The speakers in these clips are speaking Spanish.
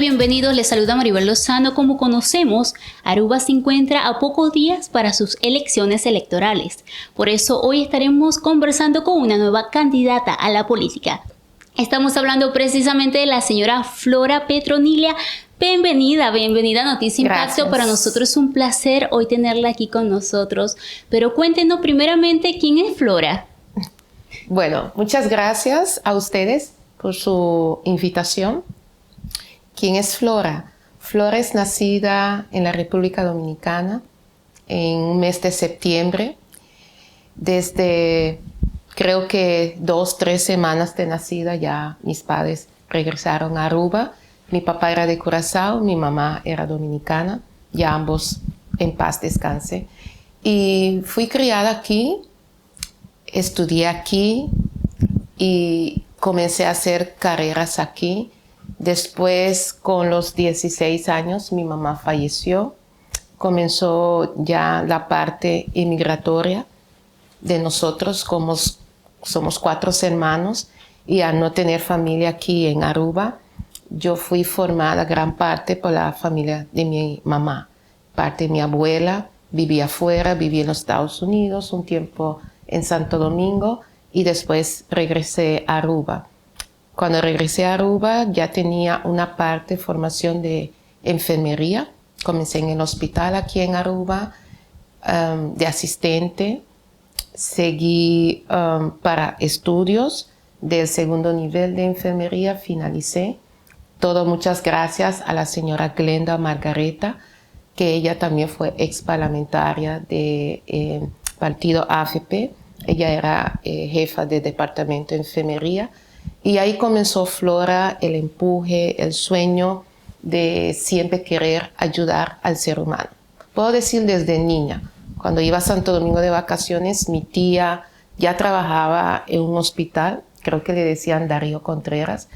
Bienvenidos. Les saluda Maribel Lozano. Como conocemos, Aruba se encuentra a pocos días para sus elecciones electorales. Por eso hoy estaremos conversando con una nueva candidata a la política. Estamos hablando precisamente de la señora Flora Petronilia. Bienvenida a Noticia Impacto. Gracias. Para nosotros es un placer hoy tenerla aquí con nosotros. Pero cuéntenos primeramente, ¿quién es Flora? Bueno, muchas gracias a ustedes por su invitación. ¿Quién es Flora? Flora es nacida en la República Dominicana en un mes de septiembre. Desde creo que 2-3 semanas de nacida ya mis padres regresaron a Aruba. Mi papá era de Curazao, mi mamá era dominicana, ya ambos en paz descanse. Y fui criada aquí, estudié aquí y comencé a hacer carreras aquí. Después, con los 16 años, mi mamá falleció. Comenzó ya la parte inmigratoria de nosotros, como somos 4 hermanos, y al no tener familia aquí en Aruba, yo fui formada gran parte por la familia de mi mamá. Parte de mi abuela vivía afuera, vivía en los Estados Unidos, un tiempo en Santo Domingo, y después regresé a Aruba. Cuando regresé a Aruba ya tenía una parte de formación de enfermería. Comencé en el hospital aquí en Aruba, de asistente. Seguí para estudios del segundo nivel de enfermería, finalicé. Todo muchas gracias a la señora Glenda Margareta, que ella también fue ex parlamentaria del partido AFP. Ella era jefa del departamento de enfermería. Y ahí comenzó Flora, el empuje, el sueño de siempre querer ayudar al ser humano. Puedo decir desde niña, cuando iba a Santo Domingo de vacaciones, mi tía ya trabajaba en un hospital, creo que le decían Darío Contreras,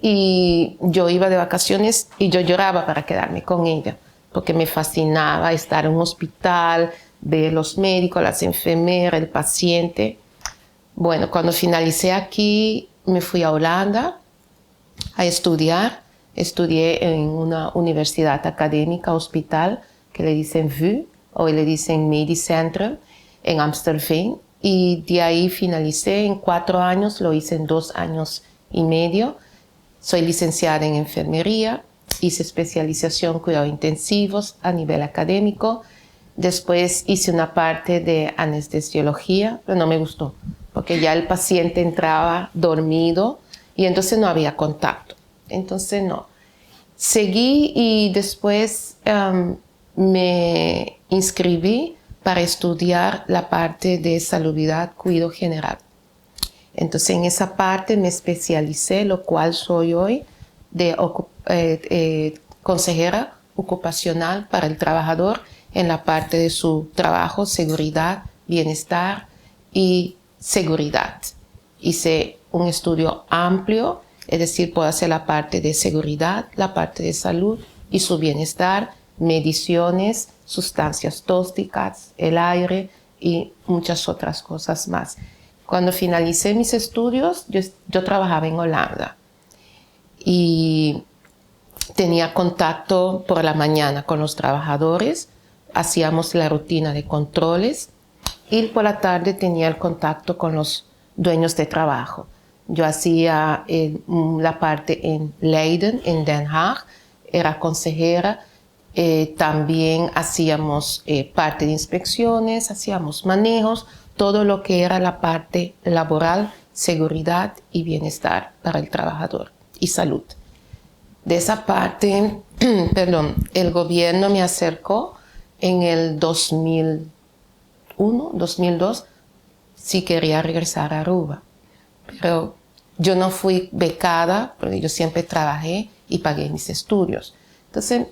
y yo iba de vacaciones y yo lloraba para quedarme con ella, porque me fascinaba estar en un hospital, ver los médicos, las enfermeras, el paciente. Bueno, cuando finalicé aquí, me fui a Holanda a estudiar. Estudié en una universidad académica, hospital, que le dicen VU, o le dicen Medicentrum, en Amstelveen. Y de ahí finalicé en 4 años, lo hice en 2 años y medio. Soy licenciada en enfermería, hice especialización en cuidados intensivos a nivel académico. Después hice una parte de anestesiología, pero no me gustó, porque ya el paciente entraba dormido y entonces no había contacto. Entonces no. Seguí y después me inscribí para estudiar la parte de salubridad, cuidado general. Entonces en esa parte me especialicé, lo cual soy hoy de consejera ocupacional para el trabajador en la parte de su trabajo, seguridad, bienestar y seguridad. Hice un estudio amplio, es decir, puedo hacer la parte de seguridad, la parte de salud y su bienestar, mediciones, sustancias tóxicas, el aire y muchas otras cosas más. Cuando finalicé mis estudios, yo trabajaba en Holanda y tenía contacto por la mañana con los trabajadores, hacíamos la rutina de controles y por la tarde tenía el contacto con los dueños de trabajo. Yo hacía la parte en Leiden, en Den Haag, era consejera. También hacíamos parte de inspecciones, hacíamos manejos, todo lo que era la parte laboral, seguridad y bienestar para el trabajador y salud. De esa parte, el gobierno me acercó en el 2001, 2002, si quería regresar a Aruba. Pero yo no fui becada, porque yo siempre trabajé y pagué mis estudios. Entonces,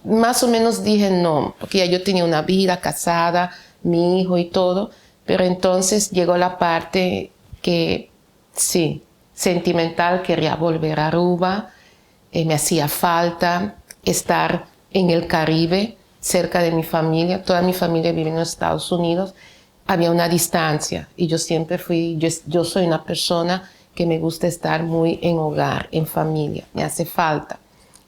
más o menos dije no, porque ya yo tenía una vida casada, mi hijo y todo. Pero entonces llegó la parte que, sí, sentimental, quería volver a Aruba. Me hacía falta estar en el Caribe, cerca de mi familia. Toda mi familia vive en los Estados Unidos. Había una distancia y yo siempre yo soy una persona que me gusta estar muy en hogar, en familia. Me hace falta.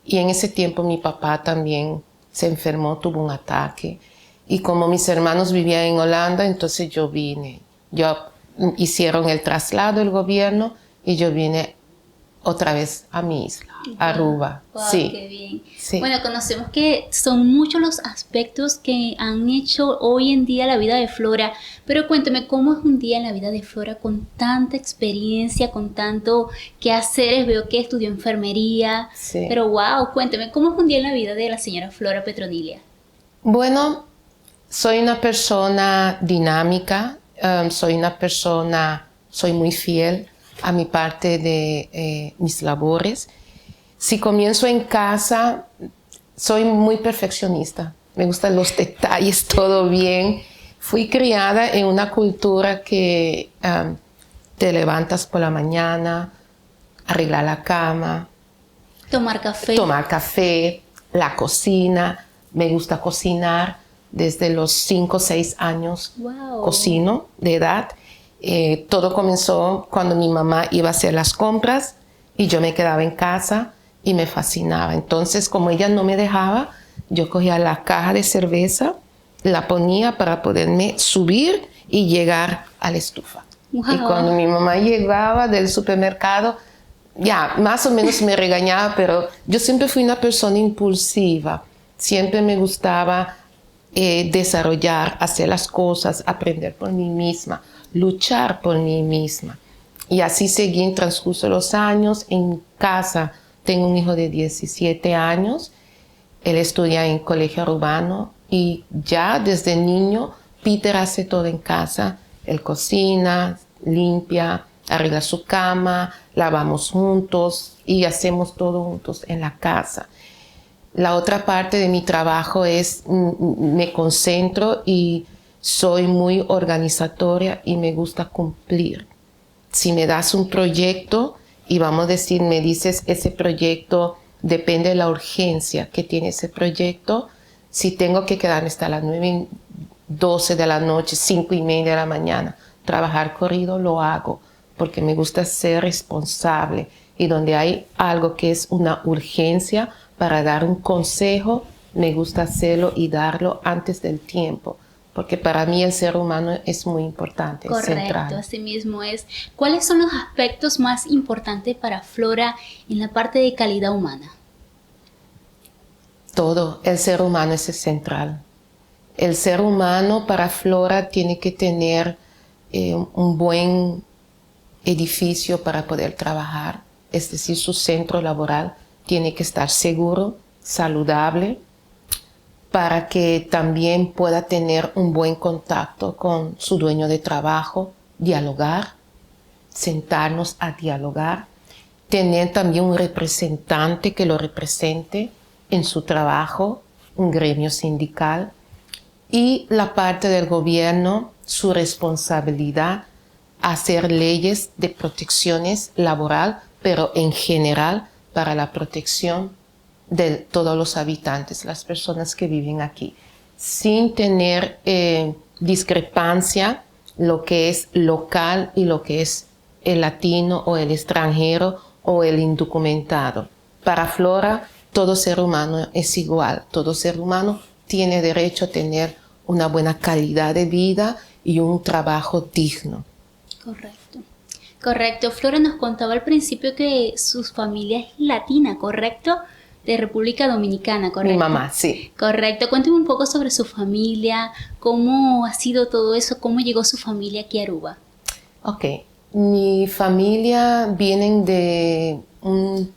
Y en ese tiempo mi papá también se enfermó, tuvo un ataque. Y como mis hermanos vivían en Holanda, entonces yo vine. Hicieron el traslado del gobierno y yo vine otra vez a mi isla, Aruba. Wow, sí. Qué bien. Sí. Bueno, conocemos que son muchos los aspectos que han hecho hoy en día la vida de Flora, pero cuéntame, ¿cómo es un día en la vida de Flora con tanta experiencia, con tanto que hacer? Veo que estudió enfermería, Sí. pero wow, cuéntame, ¿cómo es un día en la vida de la señora Flora Petronilia? Bueno, soy una persona dinámica, soy muy fiel a mi parte de mis labores. Si comienzo en casa, soy muy perfeccionista. Me gustan los detalles, todo bien. Fui criada en una cultura que te levantas por la mañana, arreglar la cama, Tomar café, la cocina. Me gusta cocinar. Desde los 5 o 6 años Wow. cocino de edad. Todo comenzó cuando mi mamá iba a hacer las compras y yo me quedaba en casa y me fascinaba. Entonces, como ella no me dejaba, yo cogía la caja de cerveza, la ponía para poderme subir y llegar a la estufa. Wow. Y cuando mi mamá llegaba del supermercado, ya más o menos me regañaba, pero yo siempre fui una persona impulsiva. Siempre me gustaba desarrollar, hacer las cosas, aprender por mí misma, luchar por mí misma. Y así seguí en transcurso de los años. En casa tengo un hijo de 17 años. Él estudia en colegio urbano y ya desde niño Peter hace todo en casa. Él cocina, limpia, arregla su cama, lavamos juntos y hacemos todo juntos en la casa. La otra parte de mi trabajo es, me concentro y soy muy organizatoria y me gusta cumplir. Si me das un proyecto y vamos a decir, me dices ese proyecto, depende de la urgencia que tiene ese proyecto. Si tengo que quedarme hasta las 9:12 de la noche, 5:30 de la mañana, trabajar corrido, lo hago porque me gusta ser responsable. Y donde hay algo que es una urgencia, para dar un consejo, me gusta hacerlo y darlo antes del tiempo, porque para mí el ser humano es muy importante, es central. Correcto, así mismo es. ¿Cuáles son los aspectos más importantes para Flora en la parte de calidad humana? Todo, el ser humano es central. El ser humano para Flora tiene que tener un buen edificio para poder trabajar, es decir, su centro laboral tiene que estar seguro, saludable, para que también pueda tener un buen contacto con su dueño de trabajo, dialogar, sentarnos a dialogar, tener también un representante que lo represente en su trabajo, un gremio sindical, y la parte del gobierno, su responsabilidad, hacer leyes de protecciones laboral, pero en general para la protección de todos los habitantes, las personas que viven aquí, sin tener discrepancia lo que es local y lo que es el latino o el extranjero o el indocumentado. Para Flora, todo ser humano es igual, todo ser humano tiene derecho a tener una buena calidad de vida y un trabajo digno. Correcto. Correcto. Flora nos contaba al principio que su familia es latina, ¿correcto? De República Dominicana, ¿correcto? Mi mamá, sí. Correcto. Cuénteme un poco sobre su familia, cómo ha sido todo eso, cómo llegó su familia aquí a Aruba. Ok. Mi familia vienen de un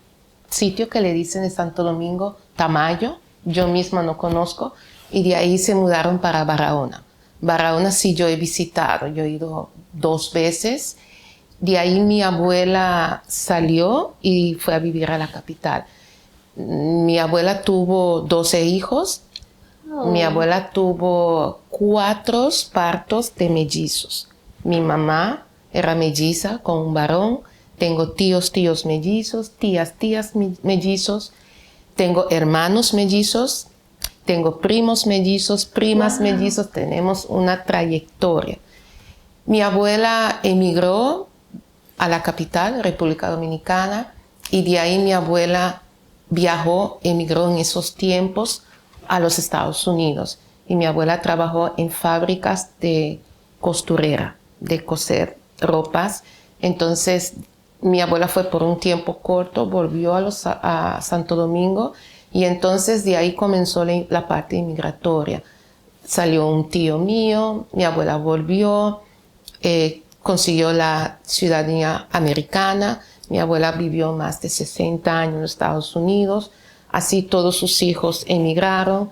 sitio que le dicen en Santo Domingo, Tamayo. Yo misma no conozco. Y de ahí se mudaron para Barahona. Barahona sí yo he visitado. Yo he ido 2 veces. De ahí mi abuela salió y fue a vivir a la capital. Mi abuela tuvo 12 hijos. Oh. Mi abuela tuvo 4 partos de mellizos. Mi mamá era melliza con un varón. Tengo tíos mellizos, tías mellizos. Tengo hermanos mellizos. Tengo primos mellizos, primas mellizos. Tenemos una trayectoria. Mi abuela emigró a la capital, República Dominicana, y de ahí mi abuela viajó, emigró en esos tiempos a los Estados Unidos. Y mi abuela trabajó en fábricas de costurera, de coser ropas. Entonces, mi abuela fue por un tiempo corto, volvió a Santo Domingo y entonces de ahí comenzó la parte inmigratoria. Salió un tío mío, mi abuela volvió, consiguió la ciudadanía americana. Mi abuela vivió más de 60 años en los Estados Unidos. Así todos sus hijos emigraron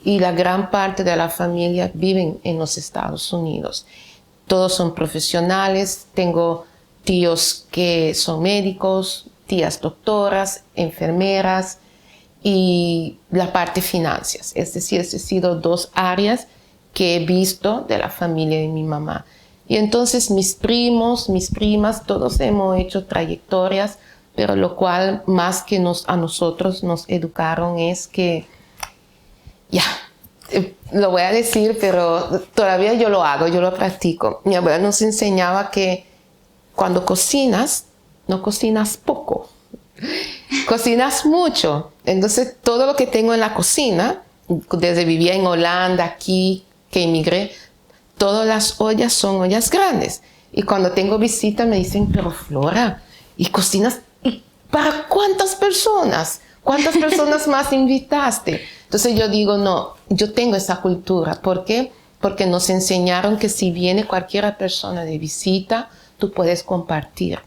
y la gran parte de la familia viven en los Estados Unidos. Todos son profesionales. Tengo tíos que son médicos, tías doctoras, enfermeras y la parte finanzas. Es decir, esas han sido dos áreas que he visto de la familia de mi mamá. Y entonces mis primos, mis primas, todos hemos hecho trayectorias, pero lo cual más que a nosotros nos educaron es que, lo voy a decir, pero todavía yo lo hago, yo lo practico. Mi abuela nos enseñaba que cuando cocinas, no cocinas poco, cocinas mucho. Entonces todo lo que tengo en la cocina, desde vivía en Holanda, aquí, que emigré, todas las ollas son ollas grandes. Y cuando tengo visita me dicen, pero Flora, ¿y cocinas? ¿Y para cuántas personas? ¿Cuántas personas más invitaste? Entonces yo digo, no, yo tengo esa cultura. ¿Por qué? Porque nos enseñaron que si viene cualquier persona de visita, tú puedes compartir.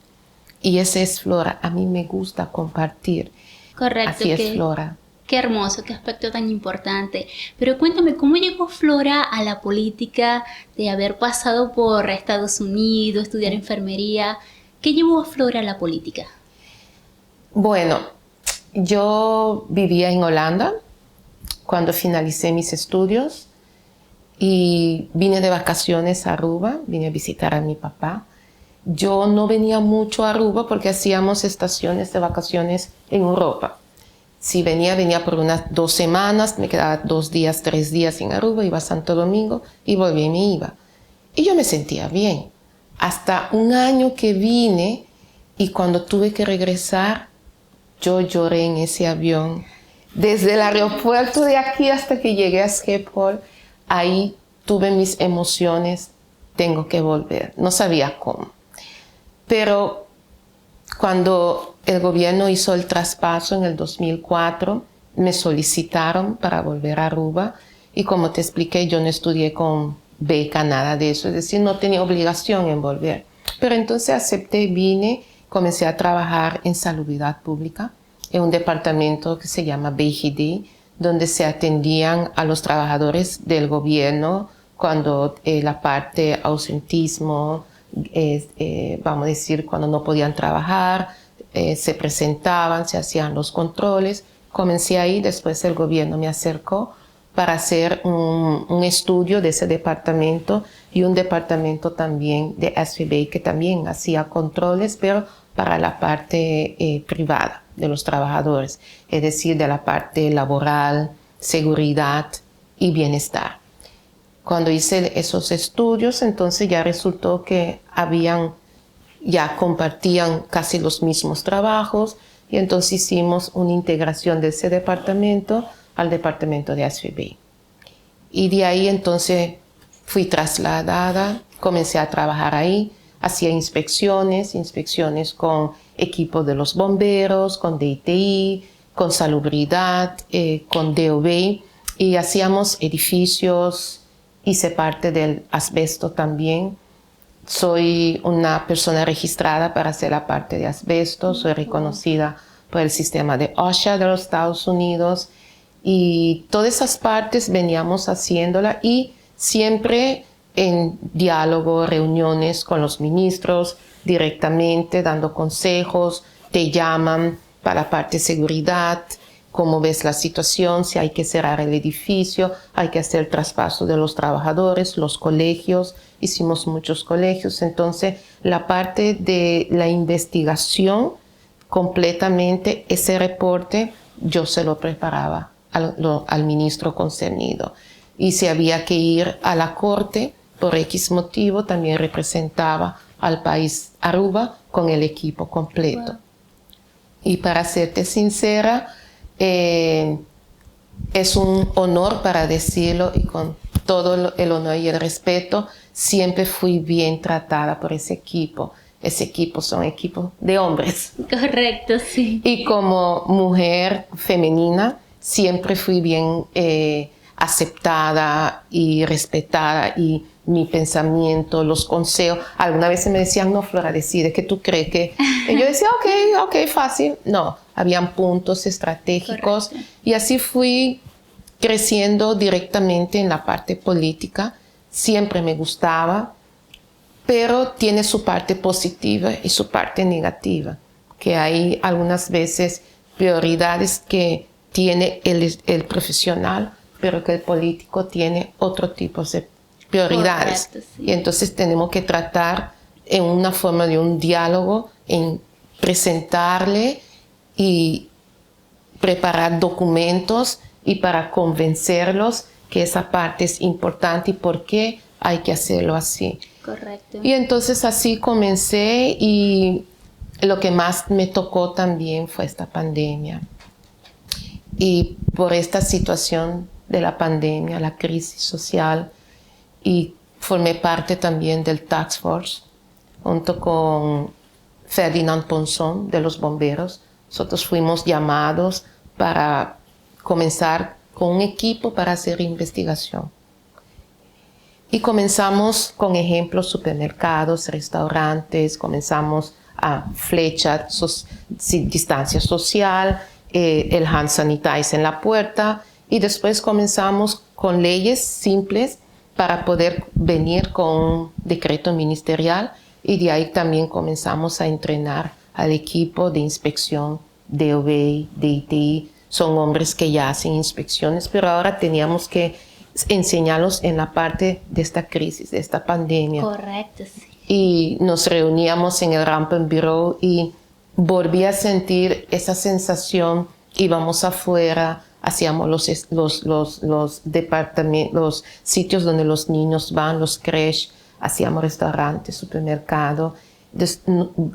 Y ese es Flora. A mí me gusta compartir. Correcto. Así es Flora. Qué hermoso, qué aspecto tan importante. Pero cuéntame, ¿cómo llegó Flora a la política de haber pasado por Estados Unidos, estudiar enfermería? ¿Qué llevó a Flora a la política? Bueno, yo vivía en Holanda cuando finalicé mis estudios y vine de vacaciones a Aruba, vine a visitar a mi papá. Yo no venía mucho a Aruba porque hacíamos estaciones de vacaciones en Europa. Si venía por unas 2 semanas, me quedaba 2 días, 3 días en Aruba, iba a Santo Domingo y volví y me iba. Y yo me sentía bien. Hasta un año que vine y cuando tuve que regresar, yo lloré en ese avión. Desde el aeropuerto de aquí hasta que llegué a Schiphol, ahí tuve mis emociones, tengo que volver. No sabía cómo. Pero cuando el gobierno hizo el traspaso en el 2004, me solicitaron para volver a Aruba y como te expliqué, yo no estudié con beca, nada de eso, es decir, no tenía obligación en volver. Pero entonces acepté, vine, comencé a trabajar en salubridad pública, en un departamento que se llama BGD, donde se atendían a los trabajadores del gobierno cuando la parte ausentismo, vamos a decir, cuando no podían trabajar, se presentaban, se hacían los controles. Comencé ahí, después el gobierno me acercó para hacer un estudio de ese departamento y un departamento también de SVB que también hacía controles, pero para la parte privada de los trabajadores, es decir, de la parte laboral, seguridad y bienestar. Cuando hice esos estudios, entonces ya resultó que ya compartían casi los mismos trabajos y entonces hicimos una integración de ese departamento al departamento de SVB. Y de ahí entonces fui trasladada, comencé a trabajar ahí, hacía inspecciones con equipos de los bomberos, con DITI, con salubridad, con DOB y hacíamos edificios. Hice parte del asbesto también. Soy una persona registrada para hacer la parte de asbesto. Soy reconocida por el sistema de OSHA de los Estados Unidos. Y todas esas partes veníamos haciéndola y siempre en diálogo, reuniones con los ministros, directamente dando consejos. Te llaman para la parte de seguridad. Cómo ves la situación, si hay que cerrar el edificio, hay que hacer el traspaso de los trabajadores, los colegios, hicimos muchos colegios, entonces la parte de la investigación, completamente ese reporte yo se lo preparaba al ministro concernido. Y si había que ir a la corte por X motivo, también representaba al país Aruba con el equipo completo. Wow. Y para serte sincera, Es un honor para decirlo y con todo el honor y el respeto, siempre fui bien tratada por ese equipo. Ese equipo son equipos de hombres. Correcto, sí. Y como mujer femenina, siempre fui bien aceptada y respetada, y mi pensamiento, los consejos. Algunas veces me decían, no, Flora, decide, ¿qué tú crees que? Y yo decía, ok, fácil. No, habían puntos estratégicos. Correcto. Y así fui creciendo directamente en la parte política. Siempre me gustaba, pero tiene su parte positiva y su parte negativa, que hay algunas veces prioridades que tiene el profesional, pero que el político tiene otro tipo de prioridades. Correcto, sí. Y entonces tenemos que tratar en una forma de un diálogo, en presentarle y preparar documentos y para convencerlos que esa parte es importante y por qué hay que hacerlo así. Correcto. Y entonces así comencé, y lo que más me tocó también fue esta pandemia. Y por esta situación de la pandemia, la crisis social, y formé parte también del Task Force, junto con Ferdinand Ponzón de los bomberos. Nosotros fuimos llamados para comenzar con un equipo para hacer investigación. Y comenzamos con ejemplos, supermercados, restaurantes, comenzamos a flecha, distancia social, el hand sanitizer en la puerta, y después comenzamos con leyes simples para poder venir con un decreto ministerial, y de ahí también comenzamos a entrenar al equipo de inspección de OBEI, de ITI. Son hombres que ya hacen inspecciones, pero ahora teníamos que enseñarlos en la parte de esta crisis, de esta pandemia. Correcto, sí. Y nos reuníamos en el Rampant Bureau y volví a sentir esa sensación. Íbamos afuera, hacíamos los departamentos, los sitios donde los niños van, los creches, hacíamos restaurantes, supermercados.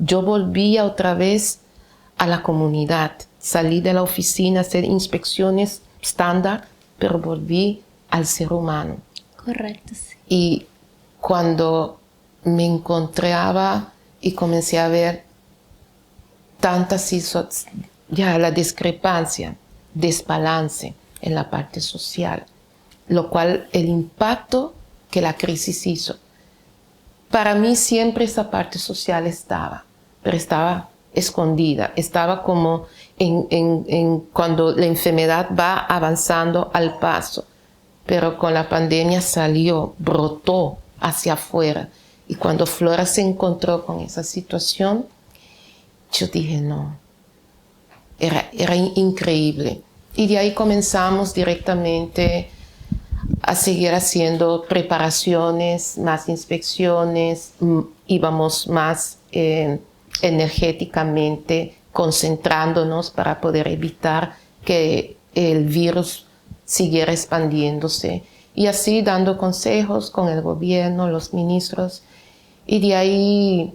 Yo volvía otra vez a la comunidad. Salí de la oficina a hacer inspecciones estándar, pero volví al ser humano. Correcto, sí. Y cuando me encontraba y comencé a ver ya la discrepancia, desbalance en la parte social, lo cual el impacto que la crisis hizo. Para mí siempre esa parte social estaba, pero estaba escondida, estaba como cuando la enfermedad va avanzando al paso, pero con la pandemia salió, brotó hacia afuera. Y cuando Flora se encontró con esa situación, yo dije no, era increíble. Y de ahí comenzamos directamente a seguir haciendo preparaciones, más inspecciones, íbamos más energéticamente concentrándonos para poder evitar que el virus siguiera expandiéndose, y así dando consejos con el gobierno, los ministros. Y de ahí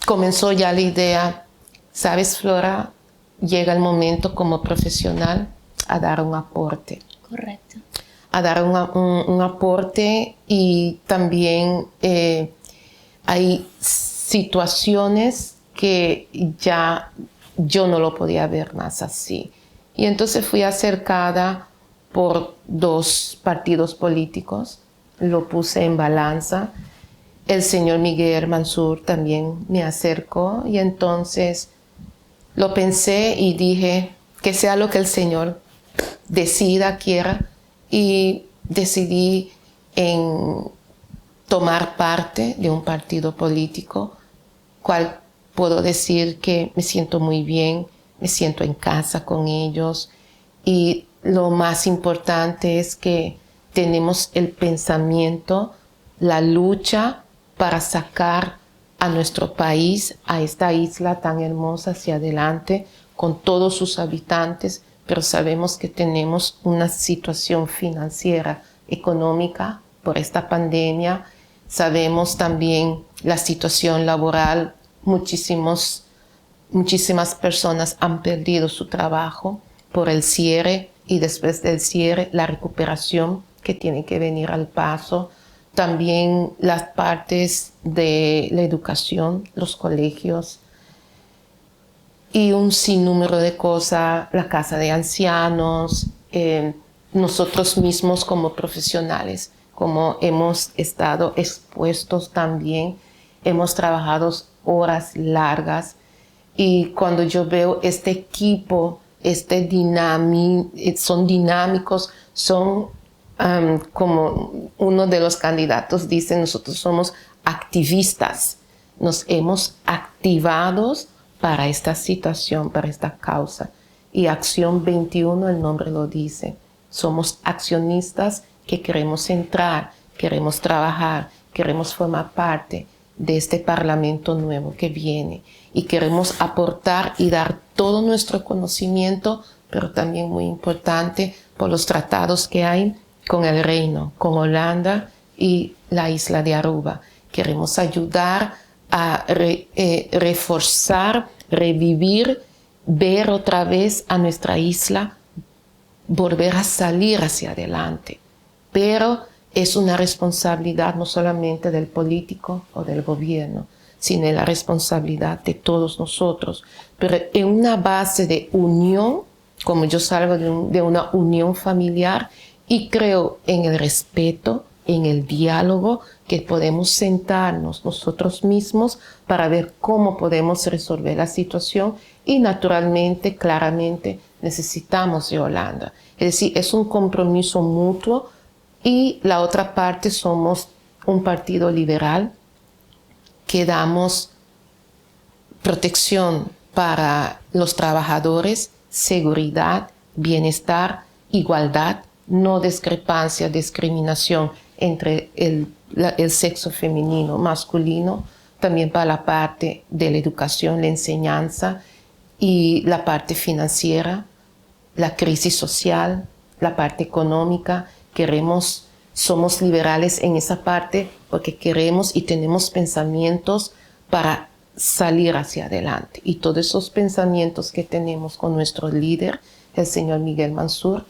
comenzó ya la idea, ¿sabes, Flora? Llega el momento como profesional a dar un aporte. Correcto. A dar un aporte, y también hay situaciones que ya yo no lo podía ver más así. Y entonces fui acercada por dos partidos políticos, lo puse en balanza. El señor Miguel Mansur también me acercó, y entonces lo pensé y dije que sea lo que el Señor decida, quiera, y decidí en tomar parte de un partido político, cual puedo decir que me siento muy bien, me siento en casa con ellos, y lo más importante es que tenemos el pensamiento, la lucha para sacar a nuestro país, a esta isla tan hermosa, hacia adelante, con todos sus habitantes, pero sabemos que tenemos una situación financiera, económica por esta pandemia. Sabemos también la situación laboral, muchísimas personas han perdido su trabajo, por el cierre y después del cierre la recuperación que tiene que venir al paso. También las partes de la educación, los colegios y un sinnúmero de cosas, la casa de ancianos, nosotros mismos como profesionales, como hemos estado expuestos también, hemos trabajado horas largas y cuando yo veo este equipo, son dinámicos, son como uno de los candidatos dice, nosotros somos activistas, nos hemos activado para esta situación, para esta causa. Y Acción 21, el nombre lo dice, somos accionistas que queremos entrar, queremos trabajar, queremos formar parte de este Parlamento nuevo que viene y queremos aportar y dar todo nuestro conocimiento, pero también muy importante por los tratados que hay con el Reino, con Holanda y la isla de Aruba. Queremos ayudar a reforzar, revivir, ver otra vez a nuestra isla, volver a salir hacia adelante. Pero es una responsabilidad no solamente del político o del gobierno, sino la responsabilidad de todos nosotros. Pero en una base de unión, como yo salgo de una unión familiar, y creo en el respeto, en el diálogo, que podemos sentarnos nosotros mismos para ver cómo podemos resolver la situación y naturalmente, claramente, necesitamos de Holanda. Es decir, es un compromiso mutuo y la otra parte somos un partido liberal que damos protección para los trabajadores, seguridad, bienestar, igualdad, no discrepancia, discriminación entre el sexo femenino, masculino, también para la parte de la educación, la enseñanza y la parte financiera, la crisis social, la parte económica. Somos liberales en esa parte porque queremos y tenemos pensamientos para salir hacia adelante. Y todos esos pensamientos que tenemos con nuestro líder, el señor Miguel Mansur,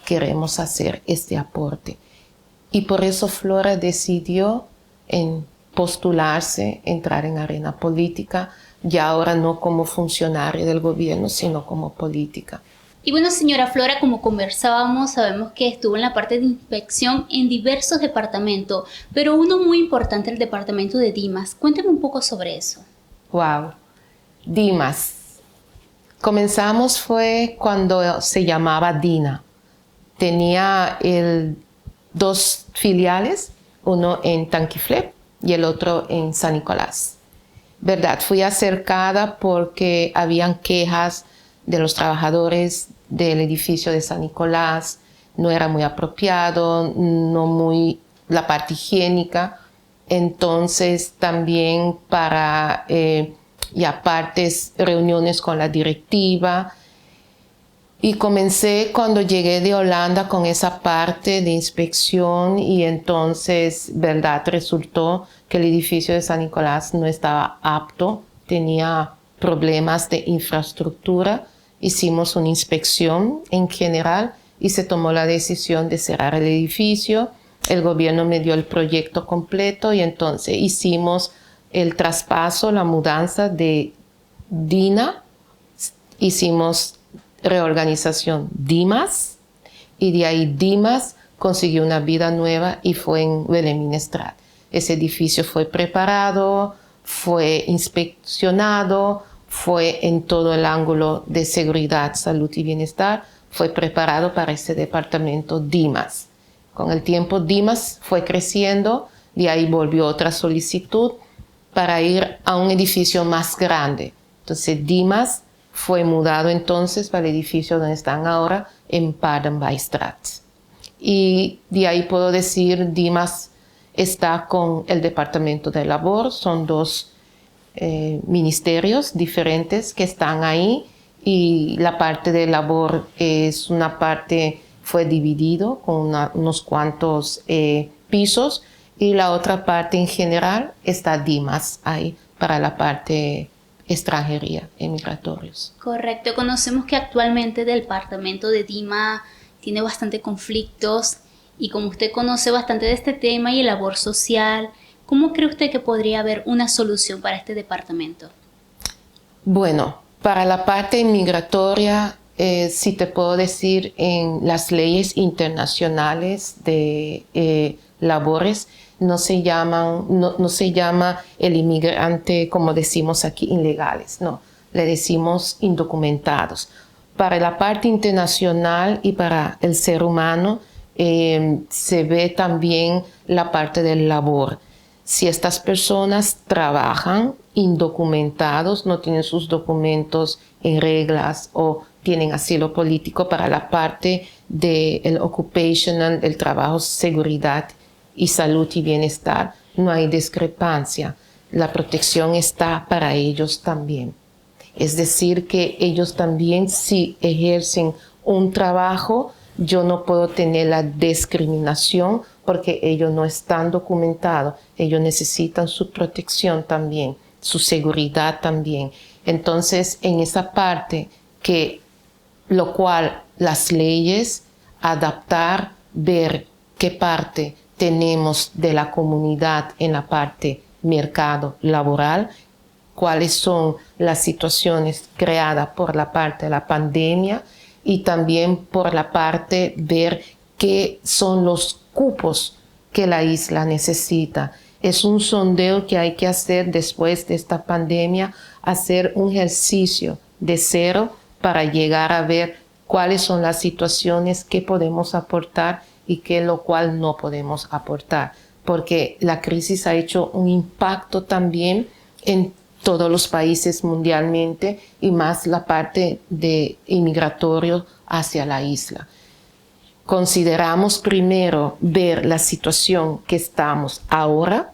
queremos hacer este aporte. Y por eso Flora decidió postularse, entrar en arena política, ya ahora no como funcionaria del gobierno, sino como política. Y bueno, señora Flora, como conversábamos, sabemos que estuvo en la parte de inspección en diversos departamentos, pero uno muy importante, el departamento de Dimas. Cuénteme un poco sobre eso. Wow, Dimas. Comenzamos fue cuando se llamaba DINA. Tenía dos filiales, uno en Tanquiflep y el otro en San Nicolás. ¿Verdad? Fui acercada porque habían quejas de los trabajadores del edificio de San Nicolás, no era muy apropiado, no muy la parte higiénica, entonces también para ya partes, reuniones con la directiva, y comencé cuando llegué de Holanda con esa parte de inspección y entonces, verdad, resultó que el edificio de San Nicolás no estaba apto, tenía problemas de infraestructura. Hicimos una inspección en general y se tomó la decisión de cerrar el edificio. El gobierno me dio el proyecto completo y entonces hicimos el traspaso, la mudanza de DINA, hicimos reorganización Dimas y de ahí Dimas consiguió una vida nueva y fue en Belém-Estrat. Ese edificio fue preparado, fue inspeccionado, fue en todo el ángulo de seguridad, salud y bienestar, fue preparado para ese departamento Dimas. Con el tiempo Dimas fue creciendo, de ahí volvió otra solicitud para ir a un edificio más grande. Entonces Dimas fue mudado entonces para el edificio donde están ahora, en Paardenwijkstraat. Y de ahí puedo decir, Dimas está con el Departamento de Labor, son dos ministerios diferentes que están ahí y la parte de labor es una parte, fue dividido con unos cuantos pisos y la otra parte en general está Dimas ahí para la parte extranjería en migratorios. Correcto, conocemos que actualmente el departamento de Dima tiene bastante conflictos y como usted conoce bastante de este tema y el labor social, ¿cómo cree usted que podría haber una solución para este departamento? Bueno, para la parte migratoria, si te puedo decir, en las leyes internacionales de labores no se llama el inmigrante, como decimos aquí, ilegales, no, le decimos indocumentados. Para la parte internacional y para el ser humano se ve también la parte del labor. Si estas personas trabajan indocumentados, no tienen sus documentos en reglas o tienen asilo político, para la parte del occupational, el trabajo, seguridad y salud y bienestar, no hay discrepancia. La protección está para ellos también. Es decir, que ellos también, si ejercen un trabajo, yo no puedo tener la discriminación porque ellos no están documentados. Ellos necesitan su protección también, su seguridad también. Entonces, en esa parte, lo cual las leyes, adaptar, ver qué parte tenemos de la comunidad en la parte mercado laboral, cuáles son las situaciones creadas por la parte de la pandemia y también por la parte ver qué son los cupos que la isla necesita. Es un sondeo que hay que hacer después de esta pandemia, hacer un ejercicio de cero para llegar a ver cuáles son las situaciones que podemos aportar y qué lo cual no podemos aportar. Porque la crisis ha hecho un impacto también en todos los países mundialmente y más la parte de inmigratorio hacia la isla. Consideramos primero ver la situación que estamos ahora,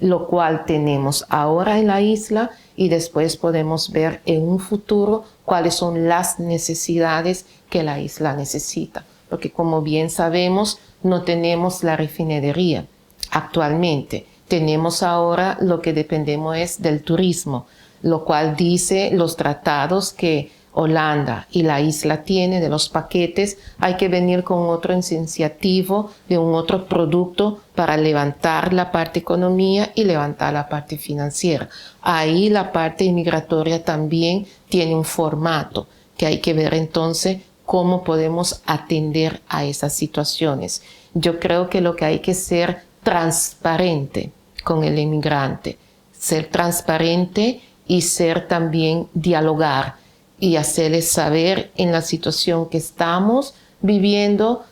lo cual tenemos ahora en la isla, y después podemos ver en un futuro cuáles son las necesidades que la isla necesita. Porque como bien sabemos, no tenemos la refinería actualmente. Tenemos ahora lo que dependemos es del turismo, lo cual dice los tratados que Holanda y la isla tiene de los paquetes. Hay que venir con otro incentivo de un otro producto para levantar la parte economía y levantar la parte financiera. Ahí la parte inmigratoria también tiene un formato que hay que ver entonces cómo podemos atender a esas situaciones. Yo creo que lo que hay que ser transparente con el inmigrante, ser transparente y ser también dialogar y hacerles saber en la situación que estamos viviendo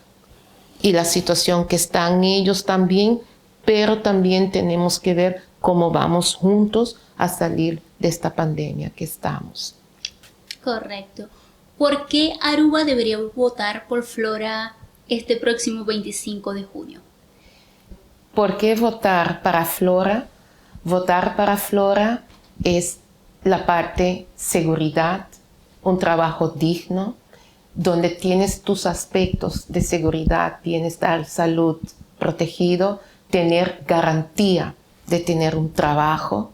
y la situación que están ellos también, pero también tenemos que ver cómo vamos juntos a salir de esta pandemia que estamos. Correcto. ¿Por qué Aruba debería votar por Flora este próximo 25 de junio? ¿Por qué votar para Flora? Votar para Flora es la parte seguridad, un trabajo digno, donde tienes tus aspectos de seguridad, bienestar, salud protegido, tener garantía de tener un trabajo,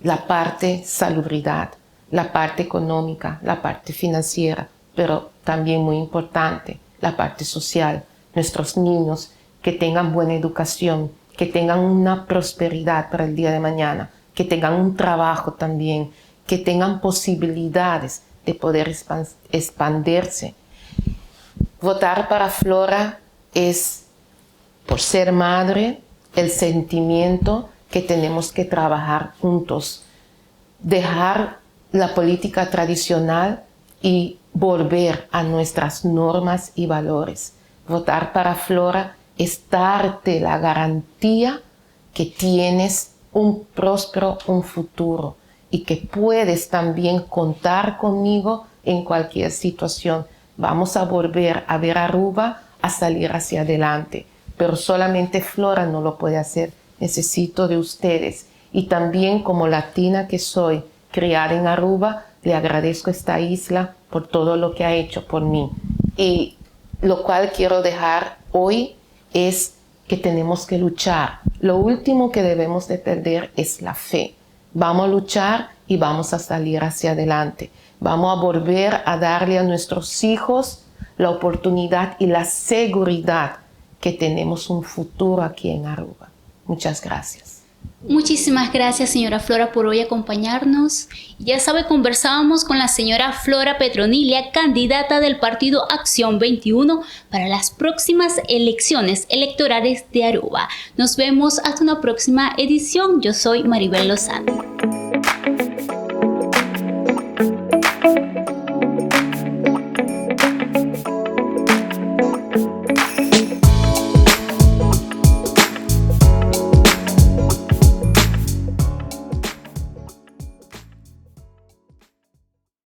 la parte salubridad, la parte económica, la parte financiera, pero también muy importante, la parte social. Nuestros niños que tengan buena educación, que tengan una prosperidad para el día de mañana, que tengan un trabajo también, que tengan posibilidades de poder expandirse. Votar para Flora es, por ser madre, el sentimiento que tenemos que trabajar juntos, dejar la política tradicional y volver a nuestras normas y valores. Votar para Flora es darte la garantía que tienes un próspero, un futuro y que puedes también contar conmigo en cualquier situación. Vamos a volver a ver a Aruba a salir hacia adelante, pero solamente Flora no lo puede hacer. Necesito de ustedes y también como latina que soy, criada en Aruba, le agradezco a esta isla por todo lo que ha hecho por mí. Y lo cual quiero dejar hoy es que tenemos que luchar. Lo último que debemos de perder es la fe. Vamos a luchar y vamos a salir hacia adelante. Vamos a volver a darle a nuestros hijos la oportunidad y la seguridad que tenemos un futuro aquí en Aruba. Muchas gracias. Muchísimas gracias, señora Flora, por hoy acompañarnos. Ya sabe, conversábamos con la señora Flora Petronilia, candidata del partido Acción 21 para las próximas elecciones electorales de Aruba. Nos vemos hasta una próxima edición. Yo soy Maribel Lozano.